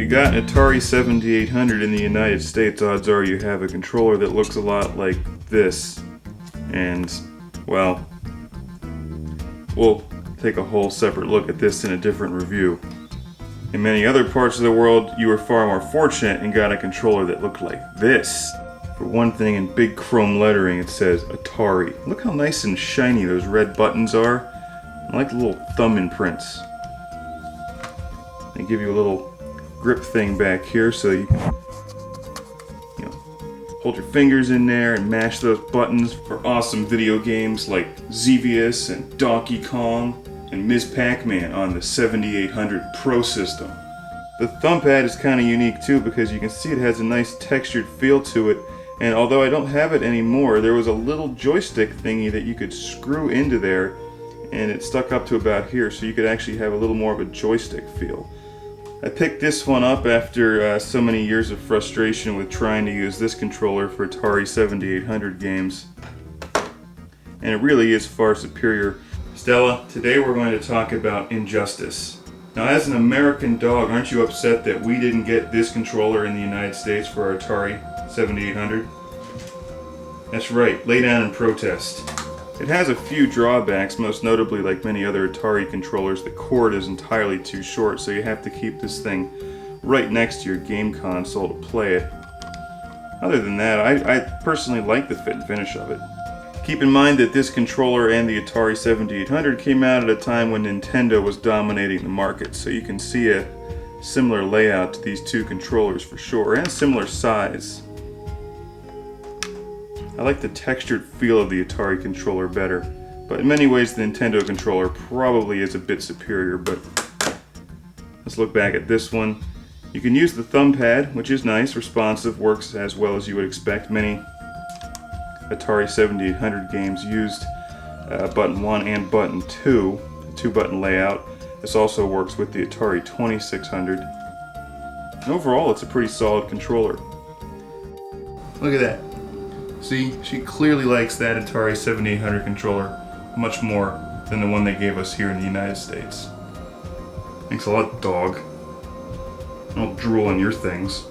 you got an Atari 7800 in the United States, odds are you have a controller that looks a lot like this. And, well, we'll take a whole separate look at this in a different review. In many other parts of the world, you were far more fortunate and got a controller that looked like this. For one thing, in big chrome lettering it says Atari. Look how nice and shiny those red buttons are. I like the little thumb imprints. They give you a little grip thing back here so you can, hold your fingers in there and mash those buttons for awesome video games like Xevious and Donkey Kong and Ms. Pac Man on the 7800 Prosystem. The thumb pad is kind of unique too because you can see it has a nice textured feel to it, and although I don't have it anymore, there was a little joystick thingy that you could screw into there and it stuck up to about here, so you could actually have a little more of a joystick feel. I picked this one up after so many years of frustration with trying to use this controller for Atari 7800 games, and it really is far superior. Stella, today we're going to talk about Injustice. Now, as an American dog, aren't you upset that we didn't get this controller in the United States for our Atari 7800? That's right, lay down and protest. It has a few drawbacks, most notably, like many other Atari controllers, the cord is entirely too short, so you have to keep this thing right next to your game console to play it. Other than that, I personally like the fit and finish of it. Keep in mind that this controller and the Atari 7800 came out at a time when Nintendo was dominating the market, so you can see a similar layout to these two controllers for sure, and similar size. I like the textured feel of the Atari controller better, but in many ways the Nintendo controller probably is a bit superior. But let's look back at this one. You can use the thumb pad, which is nice, responsive, works as well as you would expect. Many Atari 7800 games used button 1 and button 2, a 2-button layout. This also works with the Atari 2600. And overall, it's a pretty solid controller. Look at that. See, she clearly likes that Atari 7800 controller much more than the one they gave us here in the United States. Thanks a lot, dog. I'll drool on your things.